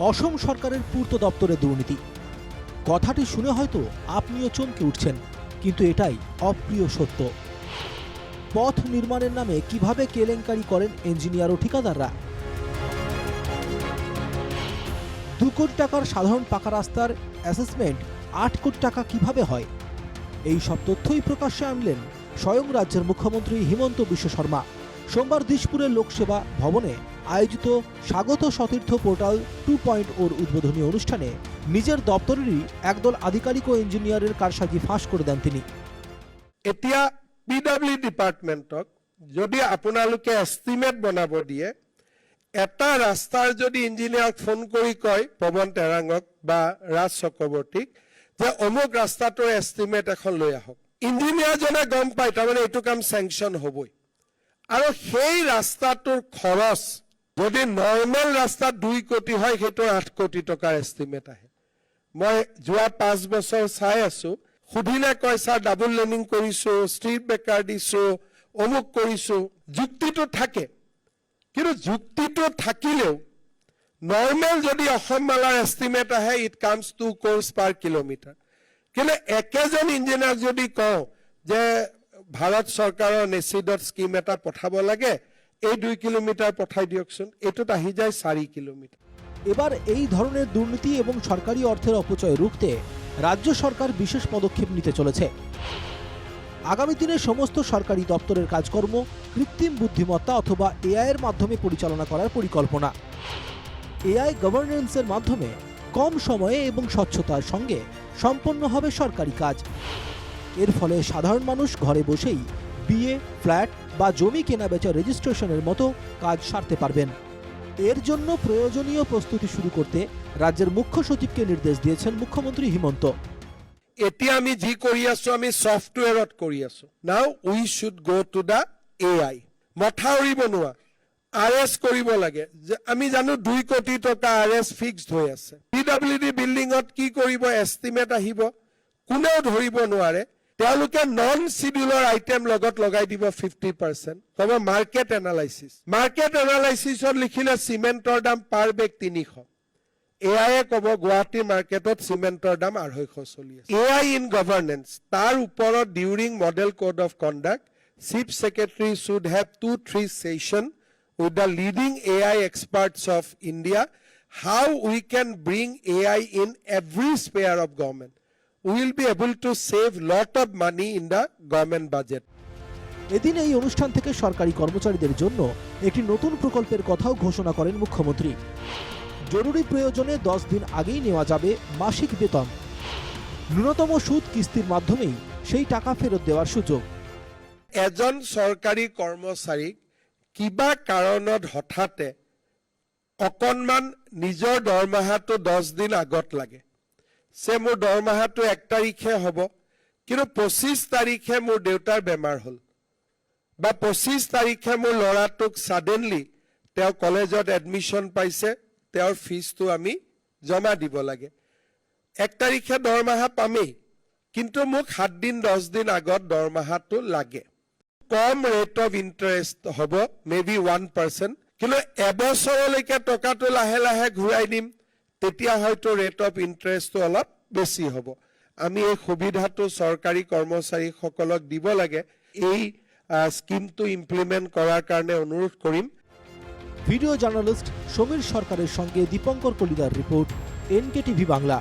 অসম সরকারের পূর্ত দপ্তরে দুর্নীতি। কথাটি শুনে হয়তো আপনিও চমকে উঠছেন, কিন্তু এটাই অপ্রিয় সত্য। পথ নির্মাণের নামে কিভাবে কেলেঙ্কারি করেন ইঞ্জিনিয়ার ও ঠিকাদাররা? 2 কোটি টাকার সাধারণ পাকা রাস্তার অ্যাসেসমেন্ট 8 কোটি টাকা কিভাবে হয়? এই সব তথ্যই প্রকাশ্যে আনলেন স্বয়ং রাজ্যের মুখ্যমন্ত্রী হিমন্ত বিশ্ব শর্মা সোমবার দিশপুরের লোকসেবা ভবনে আয়োজিত স্বাগত সতীর্থ পোর্টাল 2.0 উদ্বোধনী অনুষ্ঠানে নিজের দপ্তরেরই একদল আধিকারিক ও ইঞ্জিনিয়ারের কারসাজি ফাঁস করে দেন তিনি। এতিয়া পিডব্লিউ ডিপাৰ্টমেণ্টক যদি আপোনালোকে এষ্টিমেট বনাব দিয়ে, এটা ৰাস্তাৰ যদি ইঞ্জিনিয়াৰক ফোন কৰি কয় পৱন তেৰাঙক বা ৰাজ চক্ৰৱৰ্তীক যে অমুক ৰাস্তাটোৰ এষ্টিমেট এখন লৈ আহক, ইঞ্জিনিয়াৰজনে গম পায় তাৰমানে এইটো কাম চেংচন হ'বই। আৰু সেই ৰাস্তাটোৰ খৰচ যদি নৰ্মেল ৰাস্তাত 2 কোটি হয়, সেইটো 8 কোটি টকাৰ এষ্টিমেট আহে। মই যোৱা 5 বছৰ চাই আছো, সুধিলে কয় ছাৰ ডাবল লেনিং কৰিছো, ষ্ট্ৰীট বেকাৰ দিছো, অমুক কৰিছো। যুক্তিটো থাকে, কিন্তু যুক্তিটো থাকিলেও নৰ্মেল যদি অসম মালাৰ এষ্টিমেট আহে, it comes 2 crores per kilometre. কিন্তু একেজন ইঞ্জিনিয়াৰক যদি কওঁ যে ভাৰত চৰকাৰৰ নেচিডত স্কিম এটা পঠাব লাগে, এই 2 কিলোমিটাৰ পঠাই দিয়কচোন, এইটোত আহি যায় 4 কিলোমিটাৰ। এবার এই ধরনের দুর্নীতি এবং সরকারি অর্থের অপচয় রুখতে রাজ্য সরকার বিশেষ পদক্ষেপ নিতে চলেছে। আগামী দিনে সমস্ত সরকারি দপ্তরের কাজকর্ম কৃত্রিম বুদ্ধিমত্তা অথবা এআই এর মাধ্যমে পরিচালনা করার পরিকল্পনা। এআই গভর্নেন্সের মাধ্যমে কম সময়ে এবং স্বচ্ছতার সঙ্গে সম্পন্ন হবে সরকারি কাজ। এর ফলে সাধারণ মানুষ ঘরে বসেই বিয়ে, ফ্ল্যাট বা জমি কেনাবেচা রেজিস্ট্রেশনের মতো কাজ সারতে পারবেন। এর জন্য প্রয়োজনীয় প্রস্তুতি শুরু করতে রাজ্যের মুখ্য সচিবকে নির্দেশ দিয়েছেন মুখ্যমন্ত্রী হিমন্ত। এতিয়া আমি যি কৰি আছো, আমি সফটওয়্যাৰত কৰি আছো। Now we should go to the AI. মথাউৰি বনোৱা আৰএছ কৰিব লাগে। আমি জানো 2 কোটি টকা আৰএছ ফিক্সড হৈ আছে। পিডব্লিউডি বিল্ডিঙত কি কৰিব, এষ্টিমেট আহিব, কোনেও ধৰিব নোৱাৰে। তেওঁলোকে নন শিডিউলৰ আইটেম লগত লগাই দিব 50%। কব মাৰ্কেট এনালাইচিছ। মাৰ্কেট এনালাইচিছত লিখিলে চিমেণ্টৰ দাম পাৰ বেগ 300। এআইয়ে কব গুৱাহাটী মাৰ্কেটত চিমেণ্টৰ দাম 250 চলি আছে। এআই ইন গভৰ্নেন্স, তাৰ ওপৰত during model code of conduct chief secretary should have 2-3 session with the leading AI experts of India, how we can bring AI in every sphere of government. We will be able to save lot of money in the government budget. এদিন এই অনুষ্ঠান থেকে সরকারি কর্মচারীদের জন্য একটি নতুন প্রকল্পের কথাও ঘোষণা করেন মুখ্যমন্ত্রী। জরুরি প্রয়োজনে 10 দিন আগেই নেওয়া যাবে মাসিক বেতন। ন্যূনতম সুদ কিস্তির মাধ্যমেই সেই টাকা ফেরত দেওয়ার সুযোগ। এজন সরকারি কর্মচারীক কিবা কাৰণত হঠাতে অকণমান নিজৰ দৰমহাটো 10 দিন আগত লাগে। সে মোৰ দৰমহাটো 1 তাৰিখে হ'ব, কিন্তু 25 তাৰিখে মোৰ দেউতাৰ বেমাৰ হ'ল, বা 25 তাৰিখে মোৰ ল'ৰাটোক ছাডেনলি তেওঁ কলেজত এডমিশ্যন পাইছে, তেওঁৰ ফিজটো আমি জমা দিব লাগে। 1 তাৰিখে দৰমহা পামেই, কিন্তু মোক 7 দিন 10 দিন আগত দৰমহাটো লাগে। কম ৰেট অফ ইণ্টাৰেষ্ট হ'ব, মেবি 1%, কিন্তু এবছৰলৈকে টকাটো লাহে লাহে ঘূৰাই দিম, তেতিয়া হয়তো ৰেট অফ ইণ্টাৰেষ্টটো অলপ বেছি হ'ব। আমি এই সুবিধাটো চৰকাৰী কৰ্মচাৰীসকলক দিব লাগে। এই স্কিমটো ইমপ্লিমেণ্ট কৰাৰ কাৰণে অনুৰোধ কৰিম। ভিডিও জাৰ্নালিস্ট সমীৰ সৰকাৰেৰ সঙ্গে দীপঙ্কৰ কলিদাৰ ৰিপোৰ্ট, NKTV বাংলা।